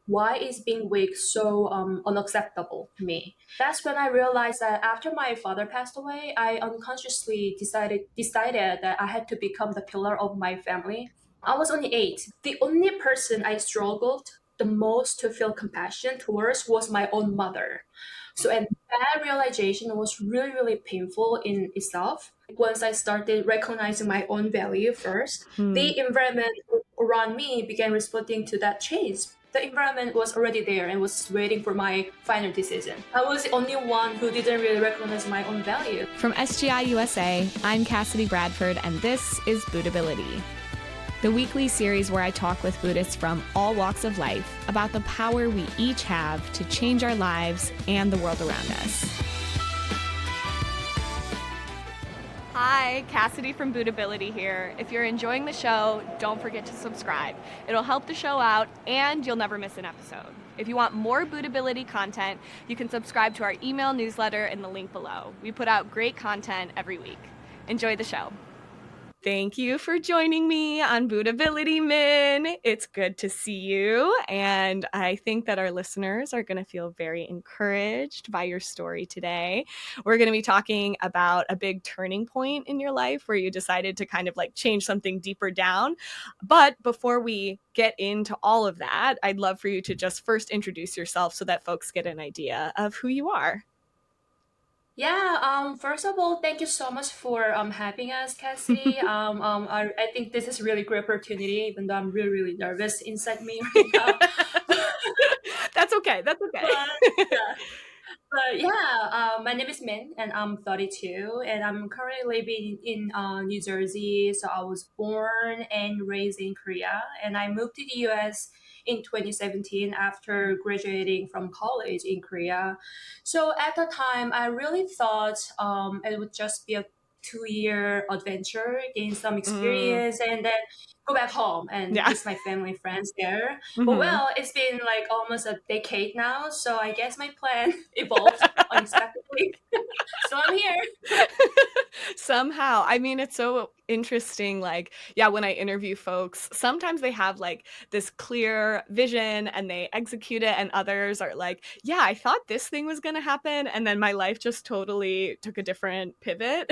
why is being weak so unacceptable to me? That's when I realized that after my father passed away, I unconsciously decided that I had to become the pillar of my family. I was only 8. The only person I struggled the most to feel compassion towards was my own mother. So, and that realization was really, really painful in itself. Once I started recognizing my own value first, Hmm. the environment around me began responding to that change. The environment was already there and was waiting for my final decision. I was the only one who didn't really recognize my own value. From SGI USA, I'm Cassidy Bradford, and this is Buddhability, the weekly series where I talk with Buddhists from all walks of life about the power we each have to change our lives and the world around us. Hi, Cassidy from Buddhability here. If you're enjoying the show, don't forget to subscribe. It'll help the show out and you'll never miss an episode. If you want more Buddhability content, you can subscribe to our email newsletter in the link below. We put out great content every week. Enjoy the show. Thank you for joining me on Buddhability, Min. It's good to see you. And I think that our listeners are going to feel very encouraged by your story today. We're going to be talking about a big turning point in your life where you decided to kind of like change something deeper down. But before we get into all of that, I'd love for you to just first introduce yourself so that folks get an idea of who you are. Yeah, first of all, thank you so much for having us, Cassidy. I think this is a really great opportunity, even though I'm really, really nervous inside me right now. That's okay. That's okay. But yeah, but yeah, my name is Min, and I'm 32, and I'm currently living in New Jersey. So I was born and raised in Korea, and I moved to the U.S. in 2017 after graduating from college in Korea. So at the time, I really thought it would just be a 2-year adventure, gain some Mm, experience, and then go back home and yeah. visit my family friends there. But Mm-hmm. well, it's been like almost a decade now, so I guess my plan evolved unexpectedly. So I'm here. Somehow. I mean, it's so interesting. Like, yeah, when I interview folks, sometimes they have like this clear vision and they execute it, and others are like, yeah, I thought this thing was going to happen. And then my life just totally took a different pivot.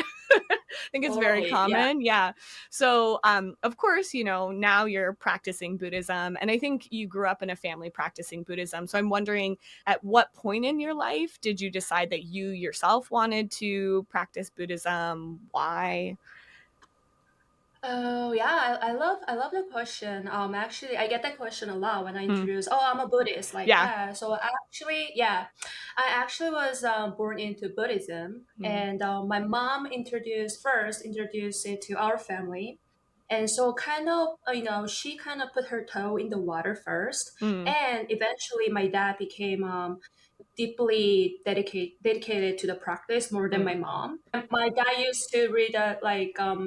I think it's very Totally, yeah. common. Yeah. So, of course, now you're practicing Buddhism, and I think you grew up in a family practicing Buddhism. So I'm wondering, at what point in your life did you decide that you yourself wanted to practice Buddhism? Why? Oh yeah, I love the question. Actually, I get that question a lot when I Hmm. introduce. Oh, I'm a Buddhist. Like, Yeah. yeah. So actually, yeah, I actually was born into Buddhism, Hmm. and my mom introduced it to our family, and so kind of she kind of put her toe in the water first, Hmm. and eventually my dad became deeply dedicated to the practice more than my Hmm. mom. And my dad used to read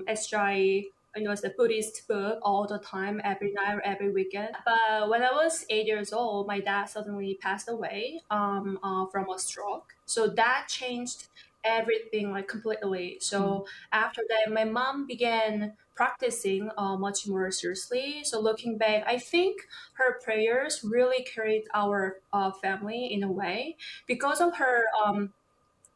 SJ, it's a Buddhist book all the time, every night or every weekend. But when I was 8 years old, my dad suddenly passed away from a stroke. So that changed everything like completely. Hmm. So after that, my mom began practicing much more seriously. So looking back, I think her prayers really carried our family in a way. Because of her,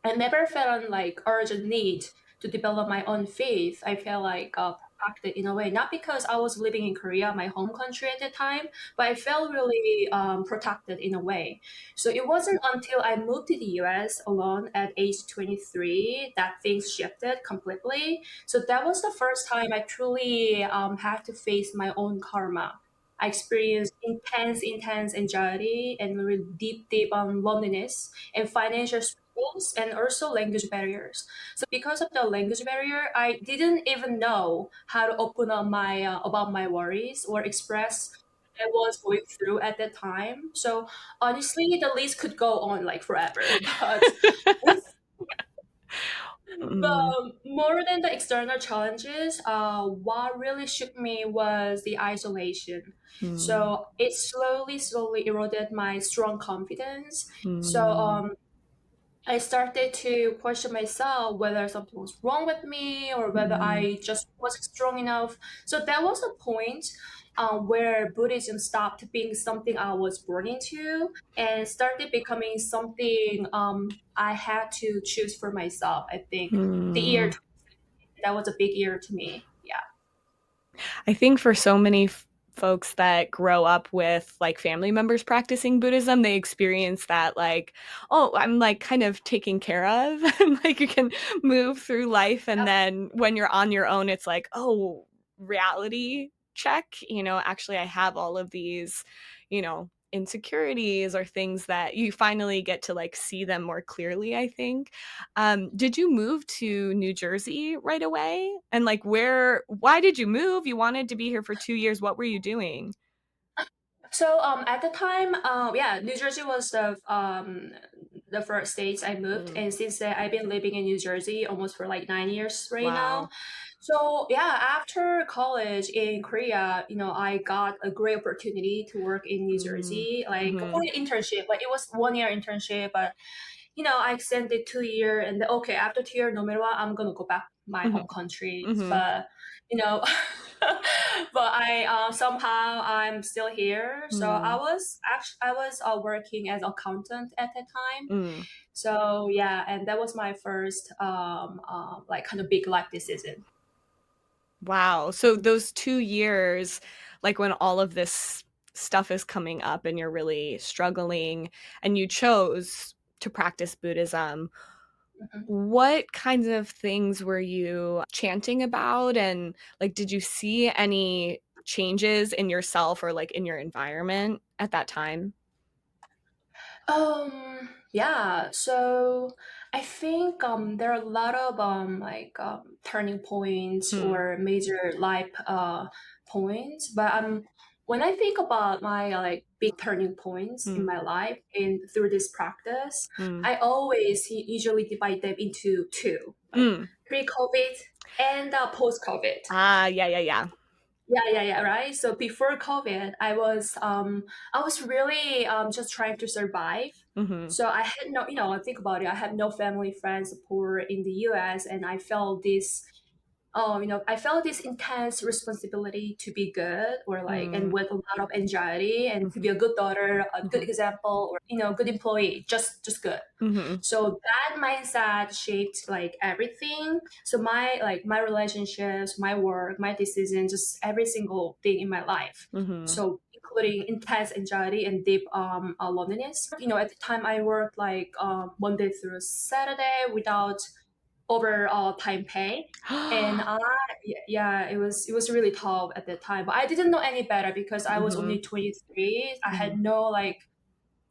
I never felt like urgent need to develop my own faith. I felt like protected in a way, not because I was living in Korea, my home country at the time, but I felt really protected in a way. So it wasn't until I moved to the US alone at age 23 that things shifted completely. So that was the first time I truly had to face my own karma. I experienced intense anxiety and really deep loneliness and financial struggles and also language barriers. So because of the language barrier, I didn't even know how to open up my about my worries or express what I was going through at that time. So honestly, the list could go on like forever. But with Hmm. but more than the external challenges, what really shook me was the isolation. Hmm. So it slowly eroded my strong confidence. So Hmm. I started to question myself whether something was wrong with me or whether Hmm. I just wasn't strong enough. So that was a point. where Buddhism stopped being something I was born into and started becoming something I had to choose for myself. I think the year Hmm. that was a big year to me. Yeah. I think for so many folks that grow up with like family members practicing Buddhism, they experience that like, oh, I'm like kind of taken care of, and like you can move through life. And then when you're on your own, it's like, oh, reality check. Actually, I have all of these, insecurities or things that you finally get to like see them more clearly, I think. Did you move to New Jersey right away? And like, why did you move? You wanted to be here for 2 years. What were you doing? So at the time, yeah, New Jersey was the first state I moved, Mm. and since then I've been living in New Jersey almost for like 9 years right now. Wow. So yeah, after college in Korea, I got a great opportunity to work in New Mm. Jersey, like for Hmm. an internship. Like it was 1 year internship, but I extended 2 year, and then, okay, after 2 year, no matter what, I'm gonna go back my Hmm. home country. Hmm. But you know, but I somehow I'm still here. So Mm. I was working as accountant at that time. Mm. So yeah, and that was my first like kind of big life decision. Wow. So those 2 years, like when all of this stuff is coming up and you're really struggling and you chose to practice Buddhism, Mhm. what kinds of things were you chanting about? And like, did you see any changes in yourself or like in your environment at that time? Yeah, so I think there are a lot of like turning points Hmm. or major life points, but when I think about my like big turning points in Hmm. my life and through this practice, Hmm. I always usually divide them into two, like Hmm. pre-COVID and post-COVID. Ah, yeah, yeah, yeah. Yeah, right. So before COVID, I was really just trying to survive. Mm-hmm. So I had no, think about it. I had no family, friends, support in the US, and I felt this I felt this intense responsibility to be good or like, and Mm. with a lot of anxiety and to be a good daughter, a good Mm-hmm. example, or, good employee, just good. Mm-hmm. So that mindset shaped like everything. So my relationships, my work, my decisions, just every single thing in my life. Mm-hmm. So including intense anxiety and deep loneliness. At the time I worked like Monday through Saturday without over time pay, and yeah, it was really tough at that time. But I didn't know any better because I was Mm-hmm. only 23. I Mm-hmm. had no like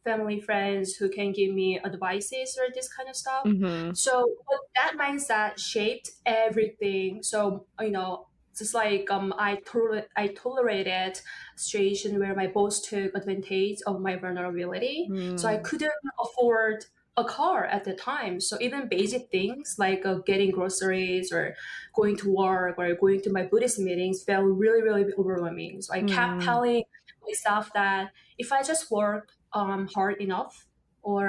family friends who can give me advices or this kind of stuff. Mm-hmm. So but that mindset shaped everything. So just like I tolerated situation where my boss took advantage of my vulnerability. So I Mm. couldn't afford a car at the time. So even basic things like getting groceries or going to work or going to my Buddhist meetings felt really, really overwhelming. So I kept Mm. telling myself that if I just work hard enough or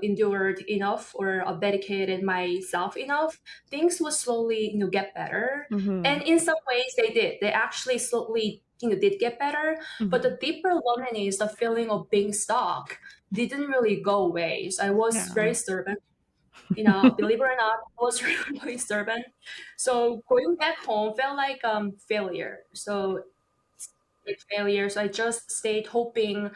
endured enough or dedicated myself enough, things will slowly get better. Mhm. And in some ways they did. They actually slowly did get better. But Mhm. the deeper loneliness, the feeling of being stuck, didn't really go away. So I was Yeah. very stubborn. Believe it or not, I was really stubborn. So going back home felt like failure. So like failure. So I just stayed hoping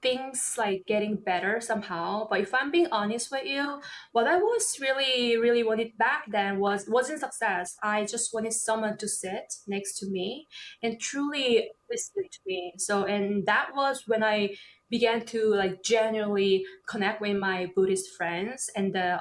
things like getting better somehow. But if I'm being honest with you, what I was really, really wanted back then wasn't success. I just wanted someone to sit next to me and truly listen to me. So and that was when I began to like genuinely connect with my Buddhist friends and the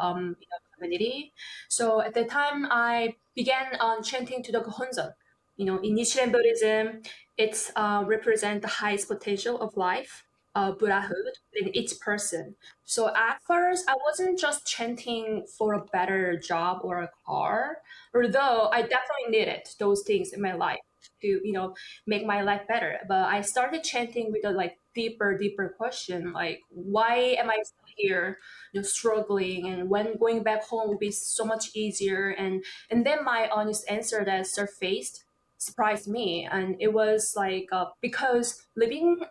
community. So at the time I began chanting to the Gohonzon. In Nichiren Buddhism, it's represent the highest potential of life, Buddhahood in each person. So at first, I wasn't just chanting for a better job or a car, although I definitely needed those things in my life to, make my life better. But I started chanting with a like deeper question, like, why am I still here, struggling, and when going back home will be so much easier. And then my honest answer that surfaced surprised me, and it was like because living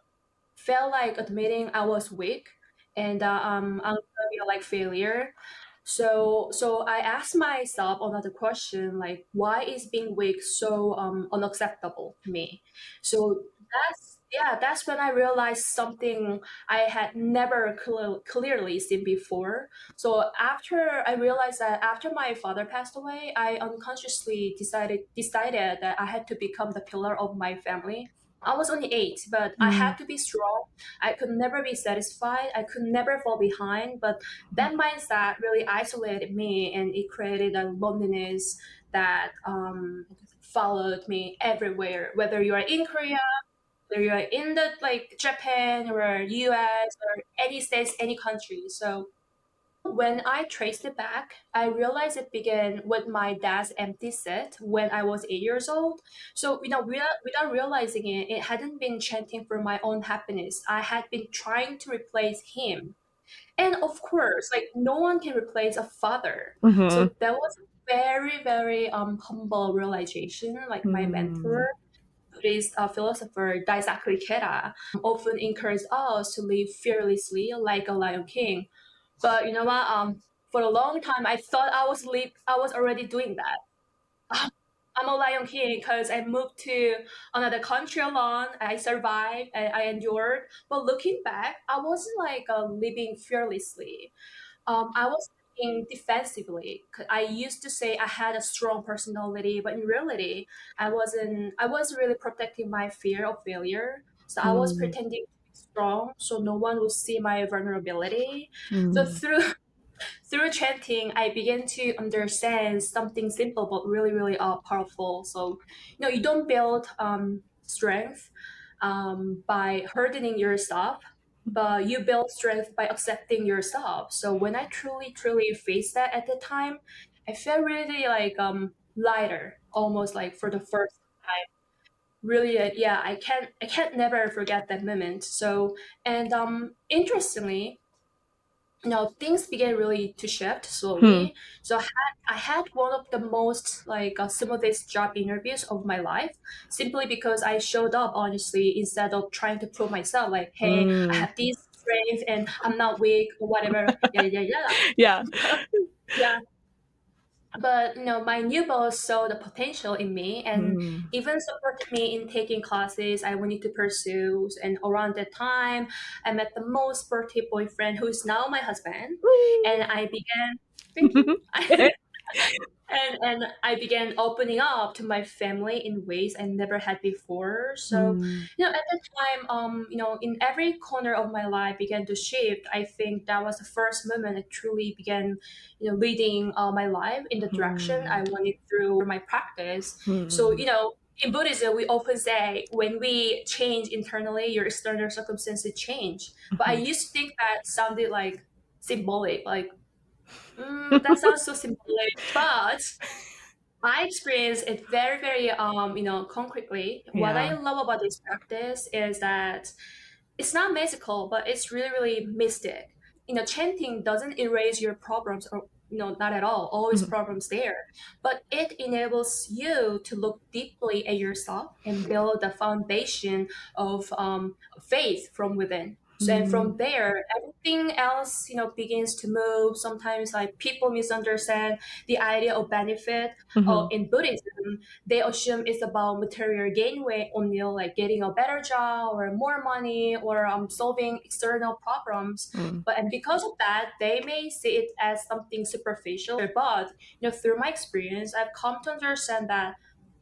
felt like admitting I was weak and I'm gonna be like failure. So I asked myself another question, like why is being weak so unacceptable to me? So that's when I realized something I had never clearly seen before. So after I realized that after my father passed away, I unconsciously decided that I had to become the pillar of my family. I was only 8, but I had Mm. to be strong. I could never be satisfied. I could never fall behind. But that mindset really isolated me, and it created a loneliness that followed me everywhere. Whether you are in Korea, whether you are in the like Japan or US or any states, any country. So when I traced it back, I realized it began with my dad's empty set when I was 8 years old. So, without realizing it, it hadn't been chanting for my own happiness. I had been trying to replace him. And of course, like no one can replace a father. Mm-hmm. So that was a very, very humble realization. Like my mentor, Mm. Buddhist philosopher Daisakuri Kera, often encouraged us to live fearlessly like a lion king. But you know what? For a long time, I thought I was already doing that. I'm a Lion King because I moved to another country alone. I survived. I endured. But looking back, I wasn't like living fearlessly. I was living defensively. I used to say I had a strong personality, but in reality, I wasn't. I was really protecting my fear of failure. So I was Mm. pretending to be strong, so no one would see my vulnerability. So Mm. through chanting, I began to understand something simple but really, really powerful. So, you don't build strength by hardening yourself, but you build strength by accepting yourself. So when I truly, truly faced that at the time, I felt really like lighter, almost like for the first time. Really, yeah, I can't never forget that moment. So, and interestingly, things began really to shift Hmm. slowly. So I had one of the most like smoothest job interviews of my life, simply because I showed up honestly instead of trying to prove myself. Like, hey, I Mm. have this strength and I'm not weak or whatever. Yeah, yeah, yeah. Yeah. Yeah, but my new boss saw the potential in me and Mm. even supported me in taking classes I wanted to pursue. And around that time, I met the most sporty boyfriend who is now my husband, and Woo. I began. Thank you. And I began opening up to my family in ways I never had before. So, Mm. at the time, in every corner of my life began to shift. I think that was the first moment I truly began, leading my life in the direction I Mm. wanted through my practice. So, Mm. in Buddhism, we often say when we change internally, your external circumstances change. But I Mhm. used to think that sounded like symbolic, like that sounds so symbolic, but I experienced it very, very, concretely. What I Yeah. love about this practice is that it's not magical, but it's really, really mystic. Chanting doesn't erase your problems, or not at all. Always Mhm. problems there, but it enables you to look deeply at yourself and build a foundation of faith from within. So, and Mm. from there, everything else, begins to move. Sometimes, like people misunderstand the idea of benefit. Mhm. In Buddhism, they assume it's about material gain way only, like getting a better job or more money or solving external problems. Mm. But and because of that, they may see it as something superficial. But through my experience, I've come to understand that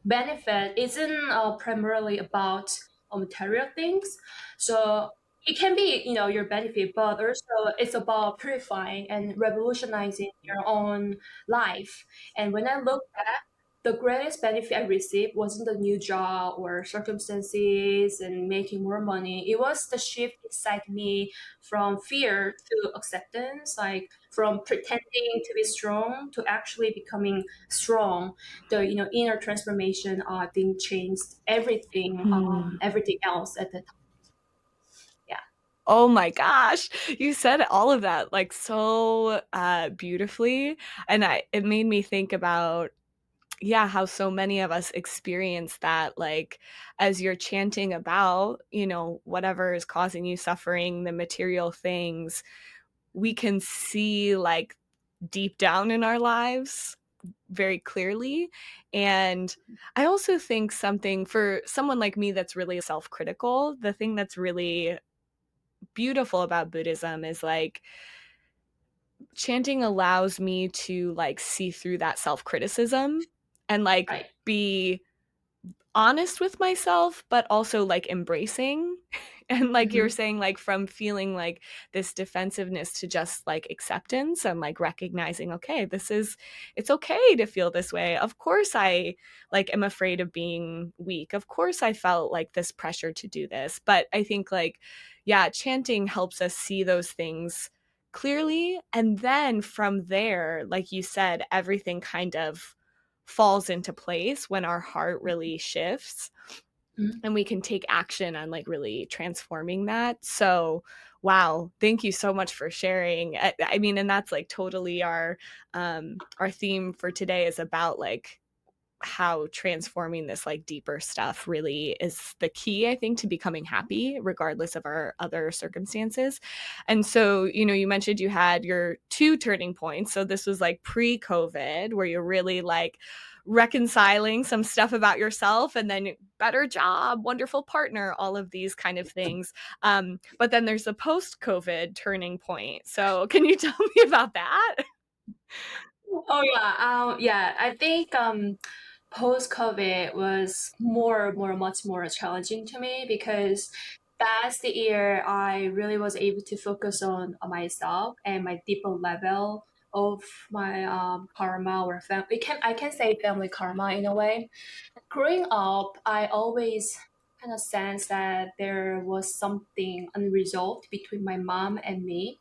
benefit isn't primarily about material things. So it can be your benefit, but also it's about purifying and revolutionizing your own life. And when I look back, the greatest benefit I received wasn't the new job or circumstances and making more money. It was the shift inside me from fear to acceptance, like from pretending to be strong to actually becoming strong. The inner transformation, I think, changed everything, Mm. everything else at the time. Yeah. Oh my gosh. You said all of that like so beautifully, and it made me think about yeah, how so many of us experience that, like, as you're chanting about, whatever is causing you suffering, the material things, we can see, like, deep down in our lives very clearly. And I also think something for someone like me that's really self-critical, the thing that's really beautiful about Buddhism is like chanting allows me to like see through that self-criticism and like Right. be honest with myself, but also like embracing. And like you're Mm-hmm. saying, like from feeling like this defensiveness to just like acceptance and like recognizing, okay, it's okay to feel this way. Of course, I like am afraid of being weak. Of course, I felt like this pressure to do this. But I think like, yeah, chanting helps us see those things clearly. And then from there, like you said, everything kind of falls into place when our heart really shifts Mm-hmm. and we can take action on like really transforming that. So wow, thank you so much for sharing. I mean, and that's like totally our theme for today is about like how transforming this like deeper stuff really is the key, I think, to becoming happy regardless of our other circumstances. And so, you mentioned you had your two turning points. So this was like pre-COVID where you're really like reconciling some stuff about yourself, and then better job, wonderful partner, all of these kind of things. But then there's the post-COVID turning point. So can you tell me about that? Oh yeah, yeah. I think post COVID was much more challenging to me because that's the year I really was able to focus on myself and my deeper level of my karma or family. I can say family karma in a way. Growing up, I always kind of sensed that there was something unresolved between my mom and me.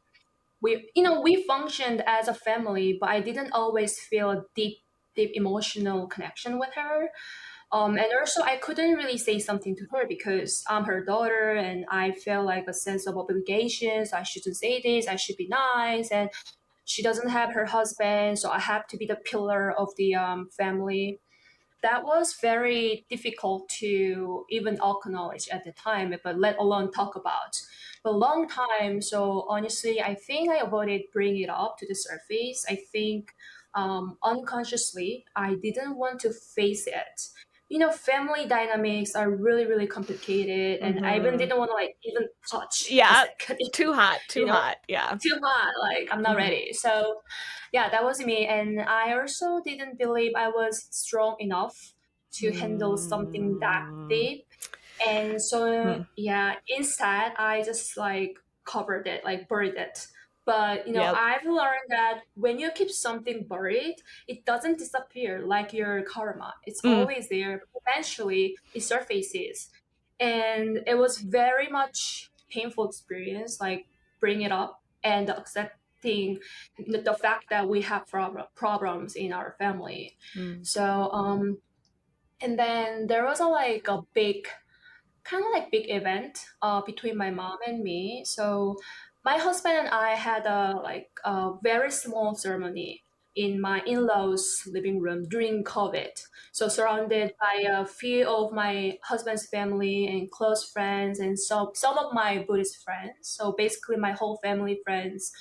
We functioned as a family, but I didn't always feel a deep emotional connection with her. And also I couldn't really say something to her because I'm her daughter and I feel like a sense of obligations. I shouldn't say this, I should be nice, and she doesn't have her husband, so I have to be the pillar of the family. That was very difficult to even acknowledge at the time, but let alone talk about. For a long time, so honestly, I think I avoided bringing it up to the surface. I think unconsciously, I didn't want to face it. Family dynamics are really complicated, and I even Mm-hmm. didn't want to like even touch a Yeah, second. too hot, you too know, hot. Yeah. too hot. Like I'm not Mm-hmm. ready. So yeah, that was me. And I also didn't believe I was strong enough to handle something that Mm-hmm. deep. And so, yeah, instead, I just like covered it, like buried it. But, Yep. I've learned that when you keep something buried, it doesn't disappear like your karma. It's Mm. always there. But eventually, it surfaces. And it was very much painful experience, like bring it up and accepting the fact that we have problems in our family. Mm. So, and then there was a big kind of like big event between my mom and me. So my husband and I had a very small ceremony in my in-laws living room during COVID. So surrounded by a few of my husband's family and close friends and some of my Buddhist friends. So basically my whole family friends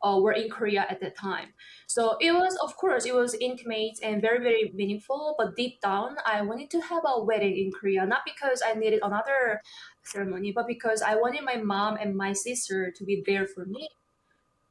were in Korea at that time. So it was, of course, it was intimate and very meaningful. But deep down, I wanted to have a wedding in Korea, not because I needed another ceremony, but because I wanted my mom and my sister to be there for me.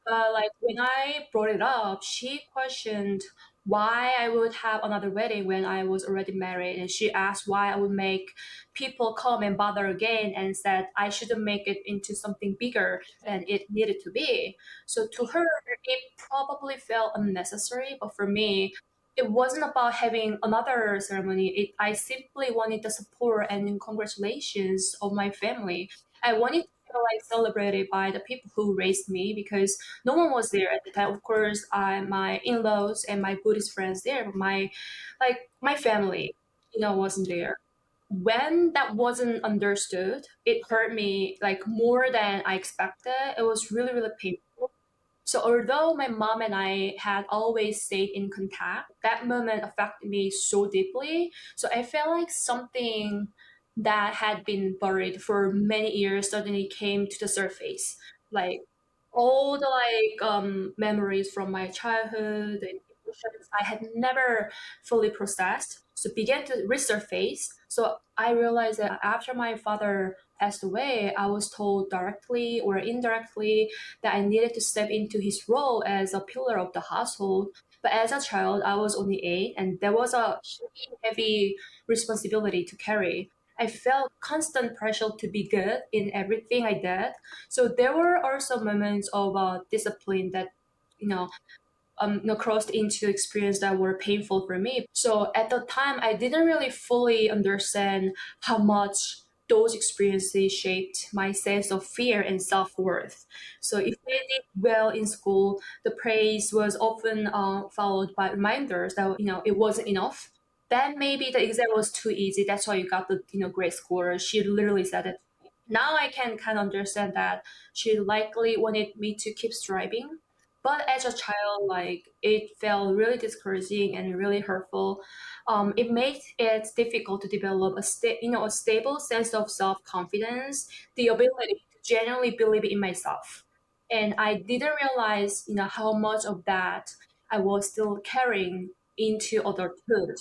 Like when I brought it up, she questioned why I would have another wedding when I was already married, and she asked why I would make people come and bother again, and said I shouldn't make it into something bigger than it needed to be. So to her, it probably felt unnecessary, but for me, it wasn't about having another ceremony. I simply wanted the support and congratulations of my family. I wanted to feel like celebrated by the people who raised me because no one was there at the time. Of course, my in-laws and my Buddhist friends there, but my family, wasn't there. When that wasn't understood, it hurt me like more than I expected. It was really painful. So although my mom and I had always stayed in contact, that moment affected me so deeply. So I felt like something that had been buried for many years suddenly came to the surface. Like all the memories from my childhood and emotions I had never fully processed, so began to resurface. So I realized that after my father passed away, I was told directly or indirectly that I needed to step into his role as a pillar of the household. But as a child, I was only 8, and there was a heavy responsibility to carry. I felt constant pressure to be good in everything I did. So there were also moments of discipline that, you know, crossed into experience that were painful for me. So at the time, I didn't really fully understand how much those experiences shaped my sense of fear and self-worth. So if I did well in school, the praise was often followed by reminders that it wasn't enough. Then maybe the exam was too easy. That's why you got the great score. She literally said it. Now I can kind of understand that she likely wanted me to keep striving, but as a child, like it felt really discouraging and really hurtful. It made it difficult to develop a stable sense of self confidence, the ability to genuinely believe in myself. And I didn't realize, how much of that I was still carrying into adulthood.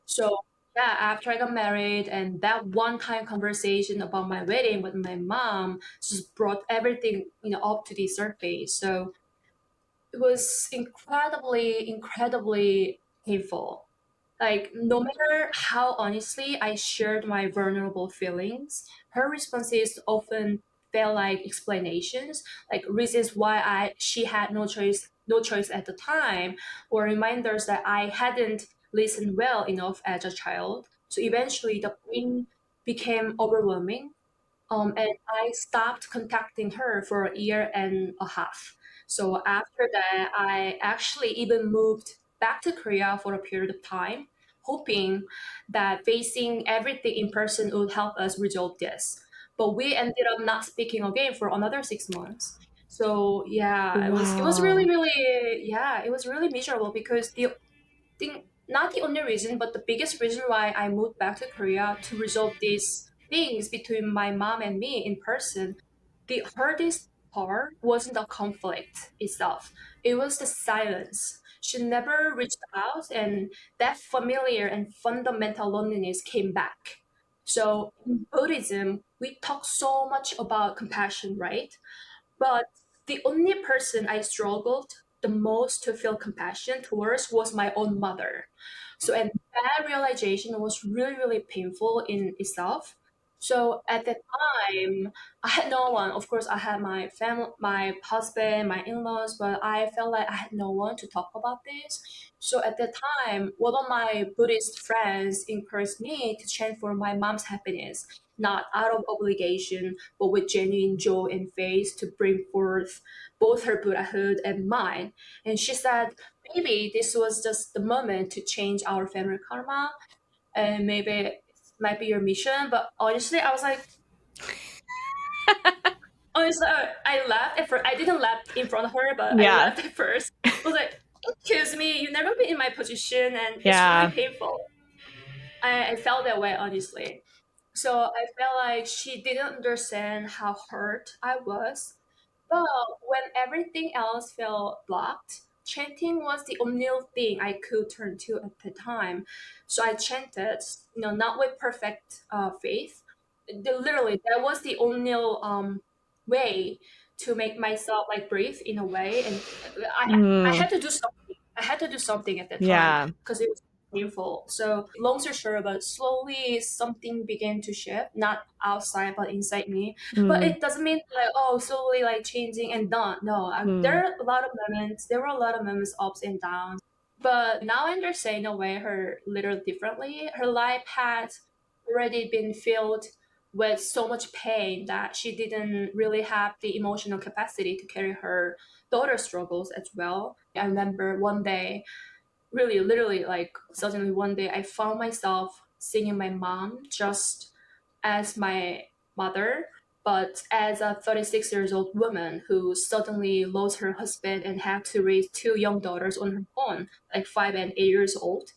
So yeah, after I got married and that one time conversation about my wedding with my mom just brought everything, up to the surface. So it was incredibly, incredibly painful. Like, no matter how honestly I shared my vulnerable feelings, her responses often felt like explanations, like reasons why she had no choice at the time, or reminders that I hadn't listened well enough as a child. So eventually the pain became overwhelming, and I stopped contacting her for a year and a half. So after that, I actually even moved back to Korea for a period of time, hoping that facing everything in person would help us resolve this. But we ended up not speaking again for another 6 months. So yeah, it was really, Wow. really, yeah, it was really miserable because the think not the only reason, but the biggest reason why I moved back to Korea to resolve these things between my mom and me in person. The hardest part wasn't the conflict itself. It was the silence. She never reached out, and that familiar and fundamental loneliness came back. So in Buddhism, we talk so much about compassion, right? But the only person I struggled the most to feel compassion towards was my own mother. So, and that realization was really, really painful in itself. So at that time, I had no one. Of course, I had my family, my husband, my in-laws, but I felt like I had no one to talk about this. So at that time, one of my Buddhist friends encouraged me to chant for my mom's happiness, not out of obligation, but with genuine joy and faith to bring forth both her Buddhahood and mine. And she said, maybe this was just the moment to change our family karma, and maybe it might be your mission. But honestly, I was like, honestly, I laughed at first. I didn't laugh in front of her, but I Yeah. laughed at first. I was like, excuse me, you've never been in my position, and it's really Yeah. painful. I felt that way, honestly. So I felt like she didn't understand how hurt I was. But when everything else felt blocked, chanting was the only thing I could turn to at the time. So I chanted, not with perfect faith. Literally, that was the only way to make myself like breathe in a way. And I Mm. had to do something. I had to do something at that time Yeah. because it was painful. So long story short, but slowly something began to shift, not outside but inside me. But Mm. it doesn't mean like, oh, slowly like changing and done. No, Mm. there are a lot of moments. There were a lot of moments, ups and downs. But now I understand in a way her little differently. Her life had already been filled with so much pain that she didn't really have the emotional capacity to carry her daughter's struggles as well. I remember one day, really literally like suddenly one day I found myself singing my mom just as my mother. But as a 36 years old woman who suddenly lost her husband and had to raise two young daughters on her own, like 5 and 8 years old,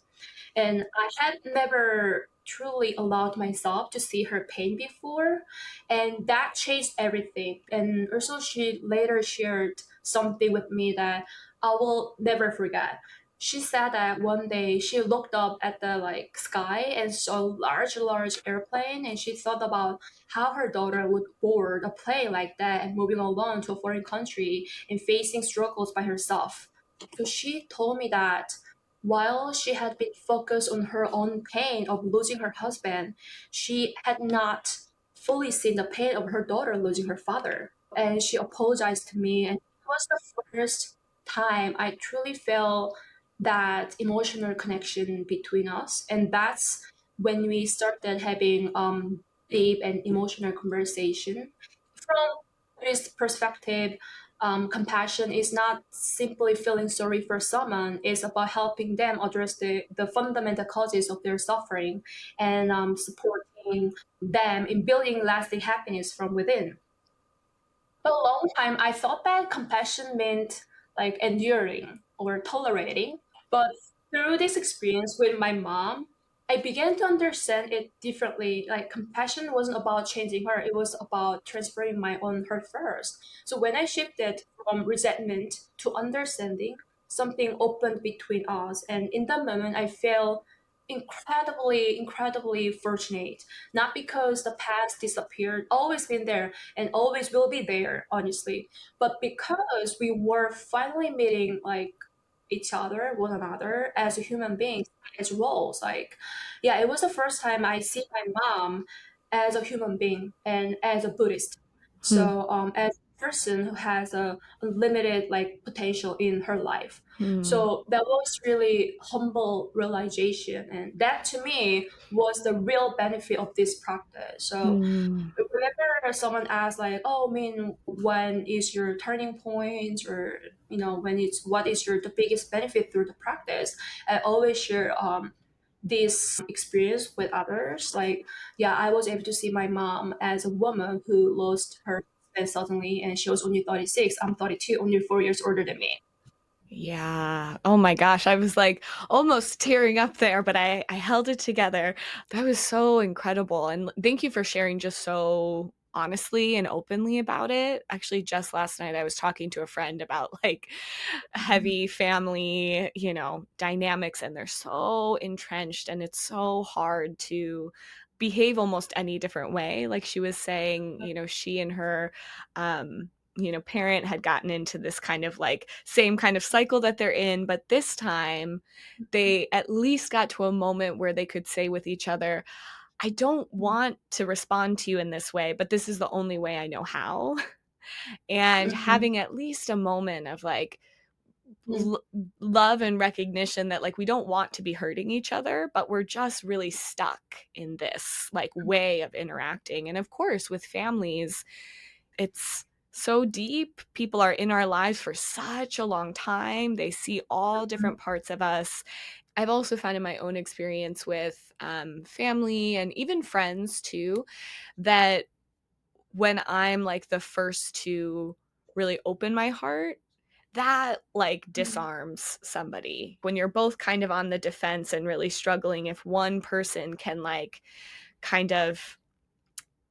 and I had never truly allowed myself to see her pain before, and that changed everything. And also, she later shared something with me that I will never forget. She said that one day she looked up at the like sky and saw a large airplane, and she thought about how her daughter would board a plane like that and moving alone to a foreign country and facing struggles by herself. So she told me that while she had been focused on her own pain of losing her husband, she had not fully seen the pain of her daughter losing her father. And she apologized to me, and it was the first time I truly felt that emotional connection between us. And that's when we started having deep and emotional conversation. From this perspective, compassion is not simply feeling sorry for someone, it's about helping them address the fundamental causes of their suffering and supporting them in building lasting happiness from within. For a long time, I thought that compassion meant like enduring or tolerating. But through this experience with my mom, I began to understand it differently. Like compassion wasn't about changing her, it was about transferring my own hurt first. So when I shifted from resentment to understanding, something opened between us. And in that moment, I felt incredibly fortunate. Not because the past disappeared, always been there and always will be there, honestly. But because we were finally meeting like each other, one another as a human beings, as roles. Like, yeah, it was the first time I see my mom as a human being and as a Buddhist. Hmm. So, as a person who has a unlimited like potential in her life. Hmm. So that was really humble realization, and that to me was the real benefit of this practice. So Hmm. whenever someone asks like, oh, I mean, when is your turning point, or when it's what is your the biggest benefit through the practice, I always share this experience with others. Like, yeah, I was able to see my mom as a woman who lost her husband suddenly, and she was only 36. I'm 32, only 4 years older than me. Yeah. Oh my gosh. I was like almost tearing up there, but I held it together. That was so incredible. And thank you for sharing just so honestly and openly about it. Actually, just last night I was talking to a friend about like heavy family, dynamics, and they're so entrenched and it's so hard to behave almost any different way. Like she was saying, she and her parent had gotten into this kind of like same kind of cycle that they're in, but this time they at least got to a moment where they could say with each other, I don't want to respond to you in this way, but this is the only way I know how. And Mhm. having at least a moment of like Mhm. love and recognition that like we don't want to be hurting each other, but we're just really stuck in this like way of interacting. And of course with families, it's so deep. People are in our lives for such a long time. They see all different parts of us. I've also found in my own experience with family and even friends too, that when I'm like the first to really open my heart, that like Mhm. disarms somebody. When you're both kind of on the defense and really struggling, if one person can like kind of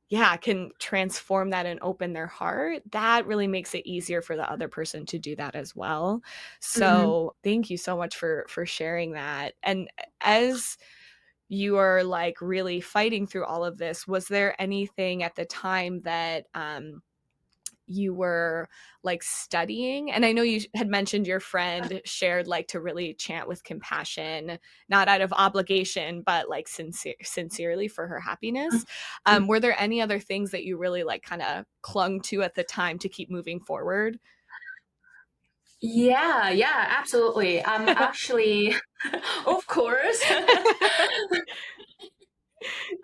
yeah, can transform that and open their heart, that really makes it easier for the other person to do that as well. Mhm. So, thank you so much for sharing that. And as you are like really fighting through all of this, was there anything at the time that you were like studying? And I know you had mentioned your friend shared like to really chant with compassion, not out of obligation, but like sincerely for her happiness. Were there any other things that you really like kind of clung to at the time to keep moving forward? Yeah, yeah, absolutely. I'm actually, of course.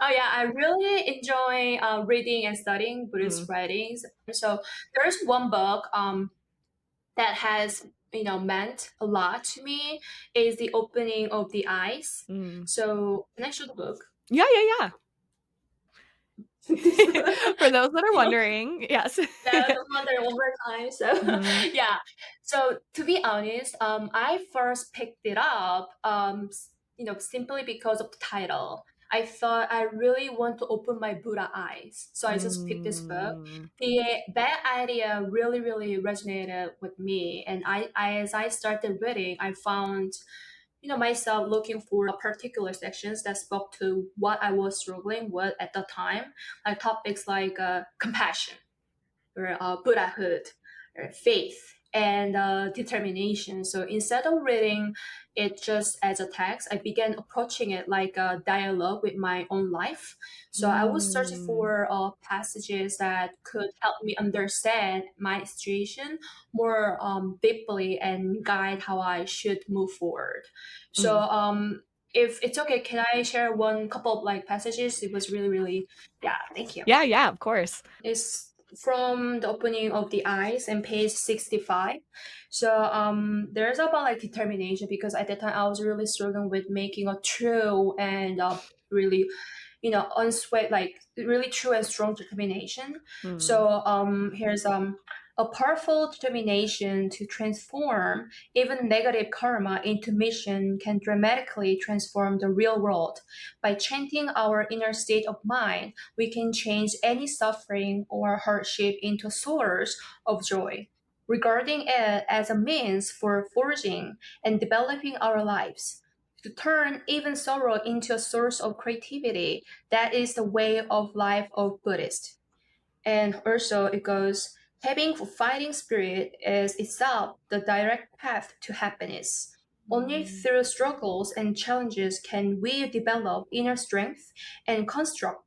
Oh yeah, I really enjoy reading and studying Mm, Buddhist writings. So there's one book that has meant a lot to me is the opening of the eyes. mm. So can I show the book? Yeah, yeah, yeah. For those that are wondering, yes. Yeah, just wondering one more time. So Mhm. yeah. So to be honest, I first picked it up, simply because of the title. I thought I really want to open my Buddha eyes. So I just picked this book. Mm. That idea really, really resonated with me. And as I started reading, I found, myself looking for particular sections that spoke to what I was struggling with at the time, like topics like compassion or Buddhahood, or faith, and determination. So instead of reading it just as a text, I began approaching it like a dialogue with my own life. So I was searching Mm. for passages that could help me understand my situation more deeply and guide how I should move forward. So Mm. if it's okay, can I share one couple of like passages? It was really, really, yeah, thank you. Yeah, yeah, of course. Is from the opening of the eyes and page 65. So there's about like determination, because at that time I was really struggling with making a true and really, unsweat, like really true and strong determination. Mm. So here's a powerful determination to transform even negative karma into mission can dramatically transform the real world. By chanting our inner state of mind, we can change any suffering or hardship into a source of joy, regarding it as a means for forging and developing our lives. To turn even sorrow into a source of creativity, that is the way of life of Buddhist. And also it goes, having a fighting spirit is itself the direct path to happiness. Only Mm. through struggles and challenges can we develop inner strength and construct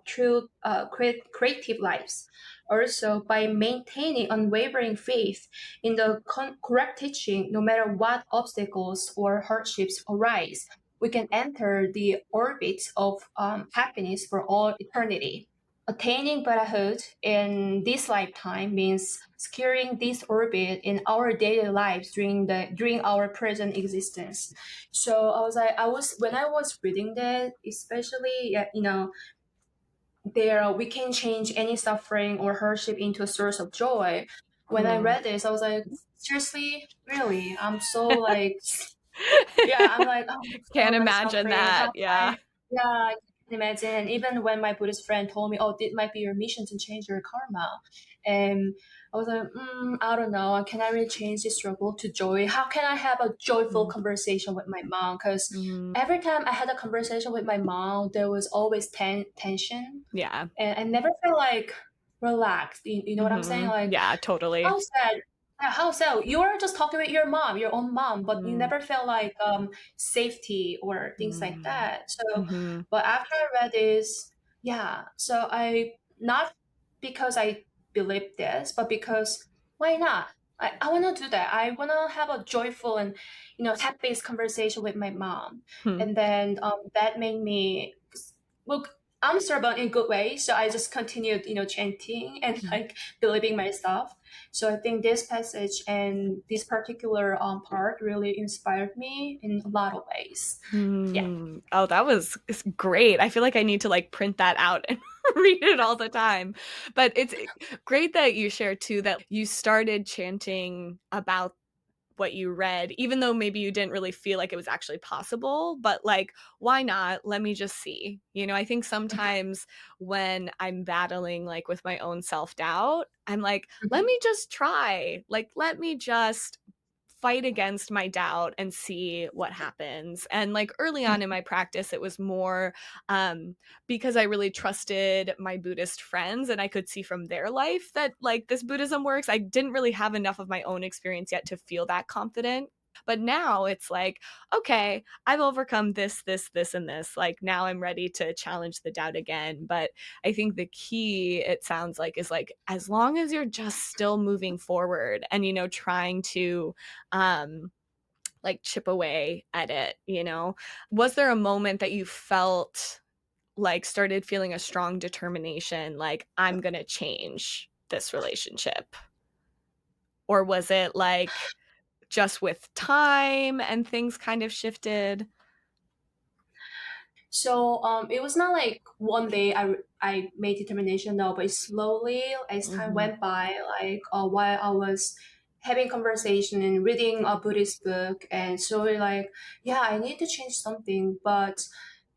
true creative lives. Also, by maintaining unwavering faith in the correct teaching, no matter what obstacles or hardships arise, we can enter the orbit of happiness for all eternity. Attaining Buddhahood in this lifetime means securing this orbit in our daily lives during our present existence. So I was when I was reading that, especially, yeah, there we can change any suffering or hardship into a source of joy. When I Mm. read this, I was like, seriously, really? I'm so like, yeah, I'm like, oh, so Can't much imagine suffering. How that. can Yeah. yeah, I can imagine. And even when my Buddhist friend told me, "Oh, it might be your mission to change your karma," and I was like, I don't know. Can I really change this struggle to joy? How can I have a joyful Mm. conversation with my mom? Because Mm. every time I had a conversation with my mom, there was always tension, Yeah. and I never felt like relaxed. You know what I'm saying? Mhm. Like, Yeah, totally. how sad. Yeah, how sad. You were just talking with your mom, your own mom, but you Mm. never felt like safety or things like Mm. that. So, Mhm. but after I read this, yeah. So I, not because I believe this, but because why not? I want to do that. I want to have a joyful and happy conversation with my mom, Hmm. and then that made me look. I'm stubborn in good ways, so I just continued, chanting and Mhm. like believing myself. So I think this passage and this particular part really inspired me in a lot of ways. Yeah. Hmm. Oh, that was it's great. I feel like I need to like print that out and read it all the time. But it's great that you shared too that you started chanting about what you read, even though maybe you didn't really feel like it was actually possible, but like, why not? Let me just see. I think sometimes when I'm battling like with my own self doubt, I'm like, let Mhm. me just try. Like, let me just fight against my doubt and see what happens. And like early on in my practice, it was more because I really trusted my Buddhist friends and I could see from their life that like this Buddhism works. I didn't really have enough of my own experience yet to feel that confident. But now it's like, okay, I've overcome this, and this. Like now I'm ready to challenge the doubt again. But I think the key, it sounds like, is like as long as you're just still moving forward and, trying to um like chip away at it. Was there a moment that you felt like started feeling a strong determination, like I'm gonna change this relationship? Or was it like just with time and things kind of shifted? So it was not like one day I made determination though, but slowly as time Mm-hmm. went by, like while I was having conversation and reading a Buddhist book, and so like, yeah, I need to change something. But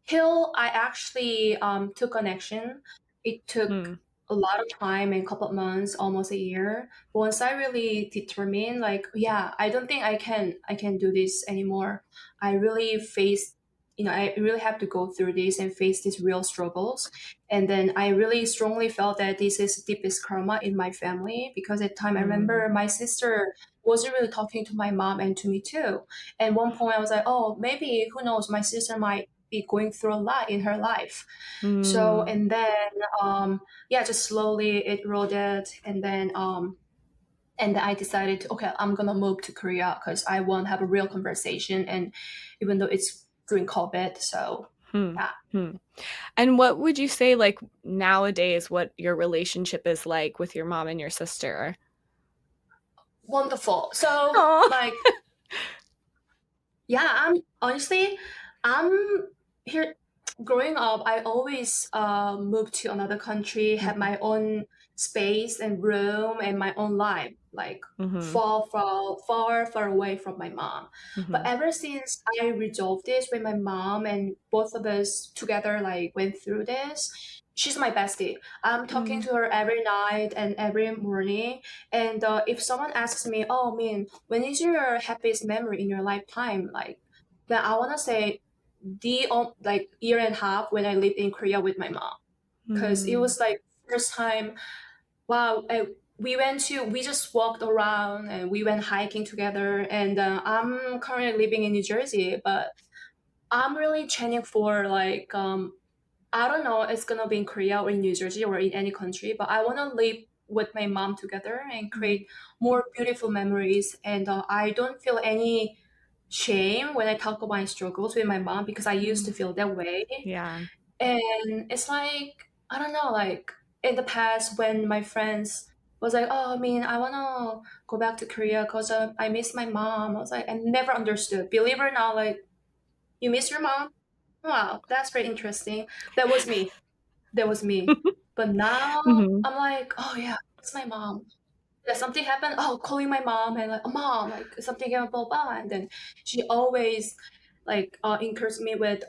till I actually took an action, it took Mm. a lot of time and a couple of months, almost a year. But once I really determined, like, yeah, I don't think I can do this anymore. I really faced, I really have to go through this and face these real struggles. And then I really strongly felt that this is deepest karma in my family, because at the time I Mm. remember my sister wasn't really talking to my mom and to me too. At one point I was like, oh, maybe, who knows, my sister might be going through a lot in her life. So, Mm. and then, yeah, just slowly it eroded. And then I decided to, okay, I'm gonna move to Korea because I want to have a real conversation. And even though it's during COVID, so Hmm. yeah, Hmm. And what would you say, like, nowadays, what your relationship is like with your mom and your sister? wonderful. So, Oh. like, yeah, I'm here. Growing up, I always moved to another country, had Mm-hmm. my own space and room and my own life, like Mm-hmm. far away from my mom. But Mm-hmm. ever since I resolved this with my mom and both of us together, like went through this, she's my bestie. I'm talking Mm. to her every night and every morning. And if someone asks me, "Oh, Min, when is your happiest memory in your lifetime?" Like, then I wanna say the like year and a half when I lived in Korea with my mom, because it Mm. was like first time. Wow, we just walked around and we went hiking together. And I'm currently living in New Jersey, but I'm really training for like I don't know, it's gonna be in Korea or in New Jersey or in any country, but I wanna live with my mom together and Mm. create more beautiful memories. And I don't feel any shame when I talk about my struggles with my mom, because I used to Mm. feel that way. Yeah. And it's like, I don't know, like in the past when my friends was like, oh, I mean, I wanna go back to Korea because I miss my mom. I was like, I never understood. Believe it or not, like, you miss your mom? Wow, that's very interesting. That was me. That was me. But now Mm-hmm. I'm like, oh yeah, it's my mom. Yeah, something happened. Oh, calling my mom and like, oh, mom, like something happened, blah blah. And then she always like encouraged me with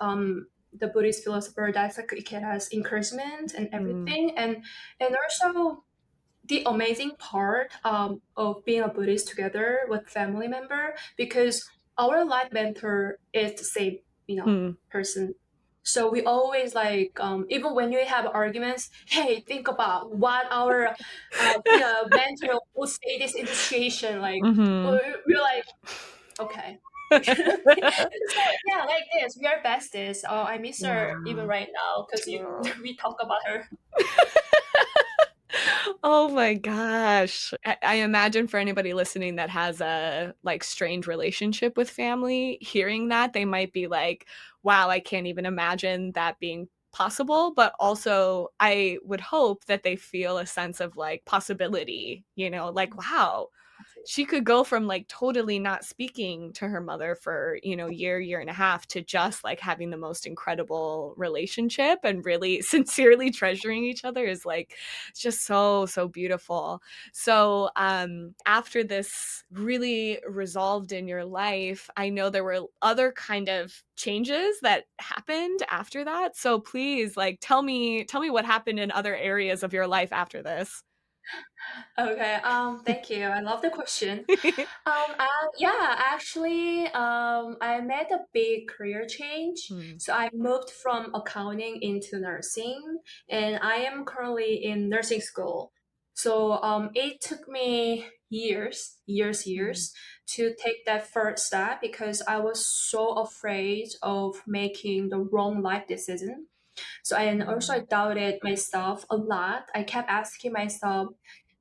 the Buddhist philosopher that's like Ikeda's encouragement and Mm. everything. And also the amazing part of being a Buddhist together with family member, because our life mentor is the same, Mm. person. So we always like, even when we have arguments, hey, think about what our, mentor would say this in this situation. Like, Mm-hmm. we're like, okay. So yeah, like this, we are besties. Oh, I miss her even Wow. right now because Oh. we talk about her. Oh my gosh. I imagine for anybody listening that has a like strained relationship with family, hearing that, they might be like, wow, I can't even imagine that being possible. But also, I would hope that they feel a sense of like possibility, like, wow, she could go from like totally not speaking to her mother for year and a half to just like having the most incredible relationship and really sincerely treasuring each other is like, it's just so beautiful. So after this really resolved in your life, I know there were other kind of changes that happened after that, so please, like, tell me what happened in other areas of your life after this. Okay. Thank you. I love the question. Yeah, actually, I made a big career change. Hmm. So I moved from accounting into nursing, and I am currently in nursing school. So it took me Hmm. years to take that first step, because I was so afraid of making the wrong life decision. So and also I Hmm. doubted myself a lot. I kept asking myself,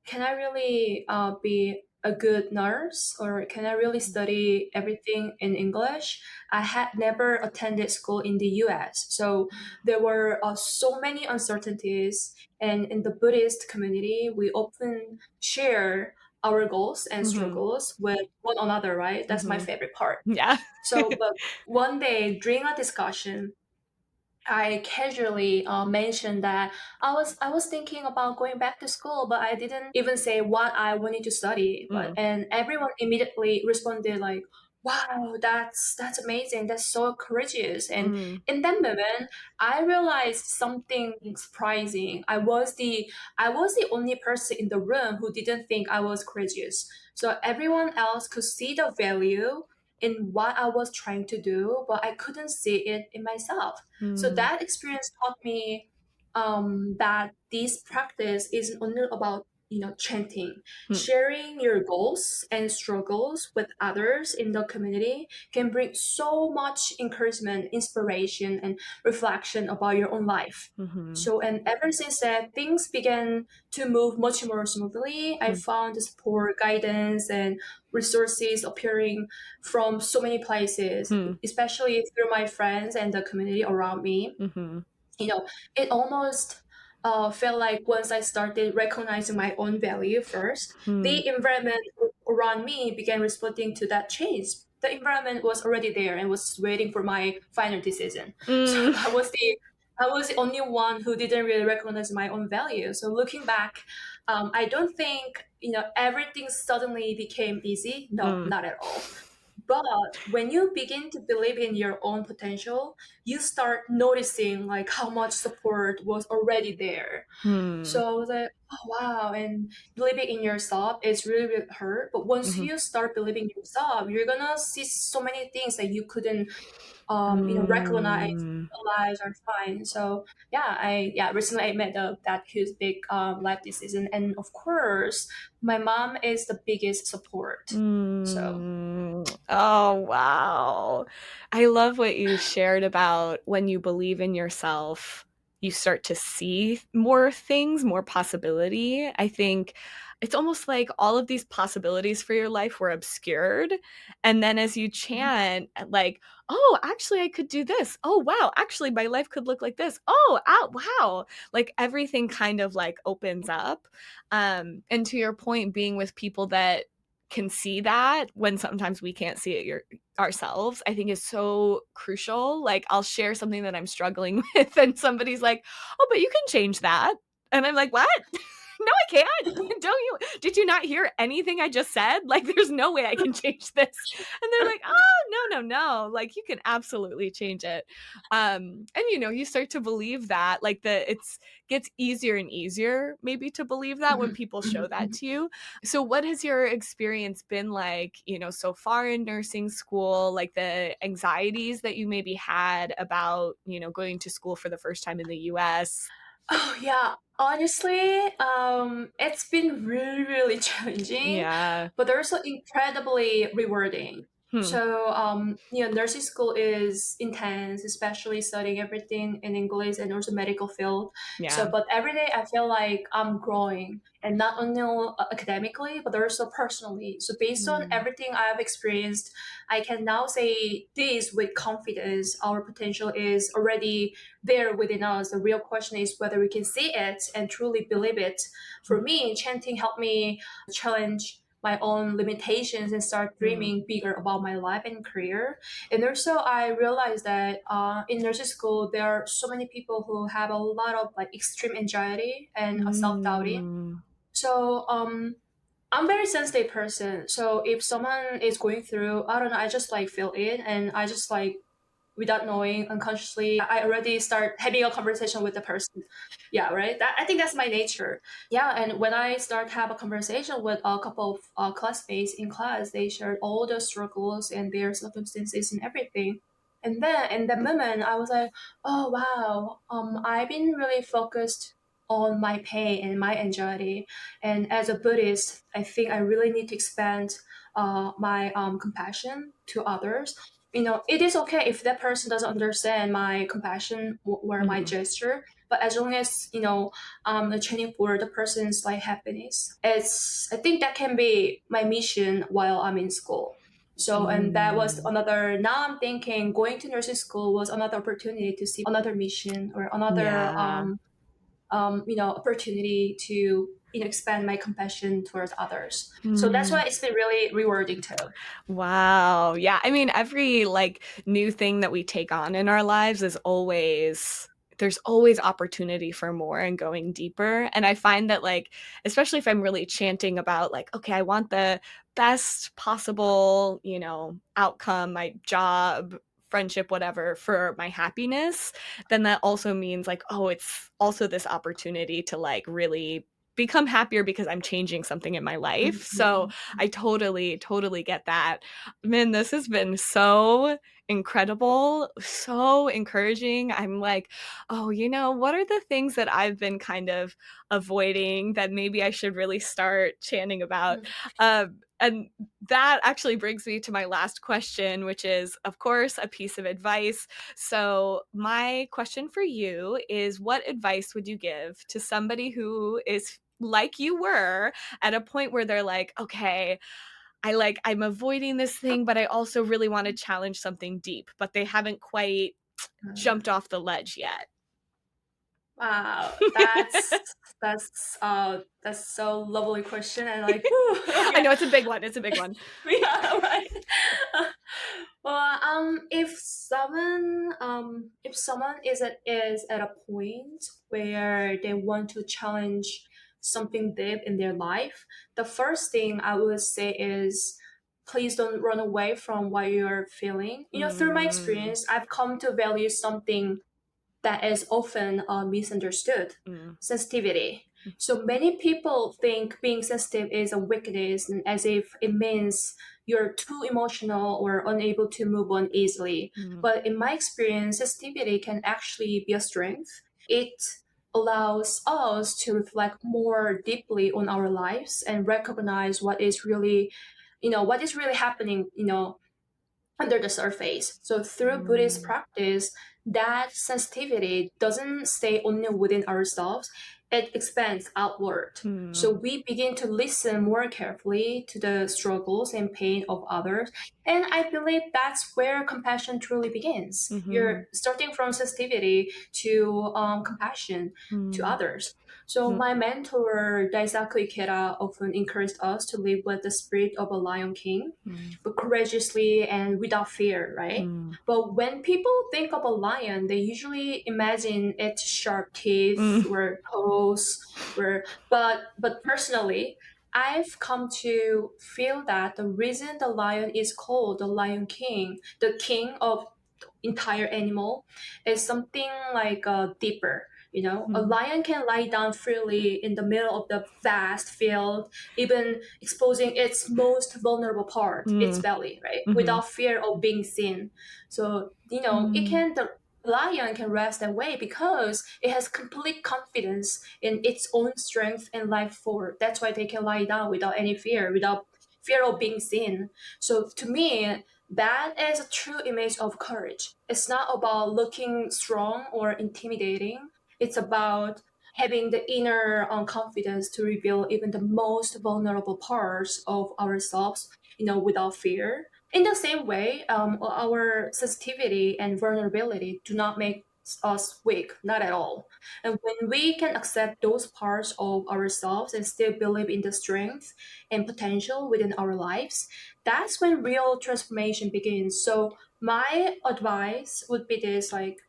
can I really be a good nurse, or can I really study everything in English? I had never attended school in the US. So there were so many uncertainties. And in the Buddhist community, we often share our goals and Hmm. struggles with one another, right? That's my Hmm. favorite part. Yeah. So, but one day during a discussion, I casually mentioned that I was thinking about going back to school, but I didn't even say what I wanted to study. But Mm, and everyone immediately responded like, "Wow, that's amazing! That's so courageous!" And mm, in that moment, I realized something surprising. I was the only person in the room who didn't think I was courageous. So everyone else could see the value in what I was trying to do, but I couldn't see it in myself. So mm, that experience taught me that this practice isn't only about chanting. mm, Sharing your goals and struggles with others in the community can bring so much encouragement, inspiration, and reflection about your own life. mhm, So, and ever since that, things began to move much more smoothly. I mm, found the support, guidance, and resources appearing from so many places, mm, especially through my friends and the community around me. mhm, You know, it almost felt like once I started recognizing my own value first, mm, the environment around me began responding to that change. The environment was already there and was waiting for my final decision. So mm, I was the only one who didn't really recognize my own value. So looking back, I don't think everything suddenly became easy. No, mm, not at all. But when you begin to believe in your own potential, you start noticing like how much support was already there. mm, So I was like, oh wow, and believing in yourself is really, really hard. But once mhm, you start believing in yourself, you're gonna see so many things that you couldn't recognize, mm. realize or find. So yeah, recently I made that huge big life decision, and of course, my mom is the biggest support. So. Oh, wow. I love what you shared about when you believe in yourself, you start to see more things, more possibility. I think it's almost like all of these possibilities for your life were obscured. And then as you chant, like, oh, actually, I could do this. Oh, wow. Actually, my life could look like this. Oh, wow. Like everything kind of like opens up. And to your point, being with people that can see that when sometimes we can't see it ourselves, I think is so crucial. Like I'll share something that I'm struggling with and somebody's like, "Oh, but you can change that." And I'm like, "What?" No, I can't. Don't you? Did you not hear anything I just said? Like, there's no way I can change this. And they're like, oh, no, no, no. Like, you can absolutely change it. And you start to believe that, like, it's gets easier and easier maybe to believe that when Mhm, people show mhm, that mhm. to you. So, what has your experience been like, so far in nursing school, like the anxieties that you maybe had about, going to school for the first time in the US? Oh yeah, honestly, it's been really, really challenging, Yeah. but also incredibly rewarding. Hmm. So, nursing school is intense, especially studying everything in English and also medical field. So, Yeah. but every day I feel like I'm growing, and not only academically, but also personally. So, based on Mm, everything I've experienced, I can now say this with confidence. Our potential is already there within us. The real question is whether we can see it and truly believe it. For me, chanting helped me challenge my own limitations and start mm, dreaming bigger about my life and career. And also, I realized that in nursing school, there are so many people who have a lot of like extreme anxiety and self doubting. mm, So I'm a very sensitive person. So if someone is going through, I don't know, I just like feel it, and I just like without knowing unconsciously I already start having a conversation with the person. Yeah, right, I think that's my nature. Yeah, and when I start have a conversation with a couple of classmates in class, they shared all the struggles and their circumstances and everything. And then in that moment I was like, oh wow, I've been really focused on my pain and my anxiety. And as a Buddhist, I think I really need to expand my compassion to others. It is okay if that person doesn't understand my compassion or my mhm, gesture, but as long as I'm training for the person's like happiness, I think that can be my mission while I'm in school. So, and that was mm. another. Now I'm thinking going to nursing school was another opportunity to see another mission or another Yeah. opportunity to expand my compassion towards others. So that's why Mm. it's been really rewarding too. Wow. Yeah. I mean, every like new thing that we take on in our lives is always there's always opportunity for more and going deeper. And I find that like especially if I'm really chanting about like okay, I want the best possible, outcome, my job, friendship, whatever for my happiness, then that also means like oh, it's also this opportunity to like really become happier because I'm changing something in my life. So Mhm. I totally, totally get that. Man, this has been so incredible, so encouraging. I'm like, oh, what are the things that I've been kind of avoiding that maybe I should really start chanting about? And that actually brings me to my last question, which is, of course, a piece of advice. So, my question for you is what advice would you give to somebody who is like you were at a point where they're like, okay, I'm avoiding this thing, but I also really want to challenge something deep, but they haven't quite jumped off the ledge yet. Wow, that's so lovely question and like whew, I okay. know it's a big one. It's a big one. Yeah, right. Well, if someone is at a point where they want to challenge something deep in their life, the first thing I would say is please don't run away from what you're feeling. Through my Mm, experience, I've come to value something that is often misunderstood: mm, sensitivity. So many people think being sensitive is a weakness, and as if it means you're too emotional or unable to move on easily. mm, But in my experience, sensitivity can actually be a strength. It allows us to reflect more deeply on our lives and recognize what is really happening, under the surface. So through Buddhist mm, practice, that sensitivity doesn't stay only within ourselves, it expands outward. So mm, we begin to listen more carefully to the struggles and pain of others. And I believe that's where compassion truly begins. You're mhm, starting from sensitivity to compassion to mm, others. So mm, my mentor Daisaku Ikeda often encouraged us to live with the spirit of a lion king, mm, but courageously and without fear, right? mm, But when people think of a lion, they usually imagine its sharp teeth mm, or claws, but personally, I've come to feel that the reason the lion is called the Lion King, the king of entire animal, is something like deeper. A mm, lion can lie down freely in the middle of the vast field, even exposing its most vulnerable part, its mm, belly, right? mhm, Without fear of being seen. So, mm, the lion can rest that way because it has complete confidence in its own strength and life force. That's why they can lie down without any fear, without fear of being seen. So to me, that is a true image of courage. It's not about looking strong or intimidating. It's about having the inner confidence to reveal even the most vulnerable parts of ourselves, without fear. In the same way, our sensitivity and vulnerability do not make us weak, not at all. And when we can accept those parts of ourselves and still believe in the strength and potential within our lives, that's when real transformation begins. So my advice would be this, like,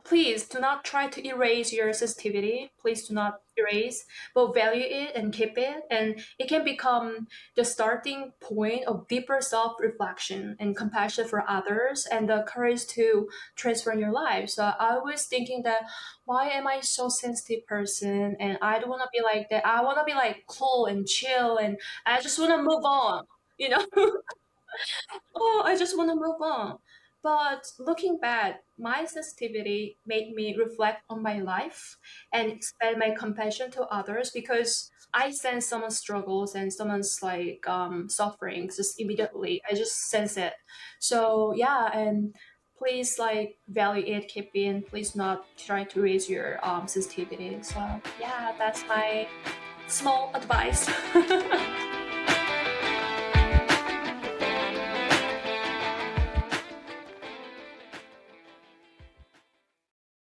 please do not try to erase your sensitivity. Please do not erase, but value it and keep it. And it can become the starting point of deeper self reflection and compassion for others and the courage to transform your life. So I was thinking that why am I so sensitive person? And I don't want to be like that. I want to be like cool and chill and I just want to move on. You know, oh, I just want to move on. But looking back, my sensitivity made me reflect on my life and expand my compassion to others because I sense someone's struggles and someone's like suffering just immediately. I just sense it. So yeah, and please like value it, keep it. Please not try to raise your sensitivity. So yeah, that's my small advice.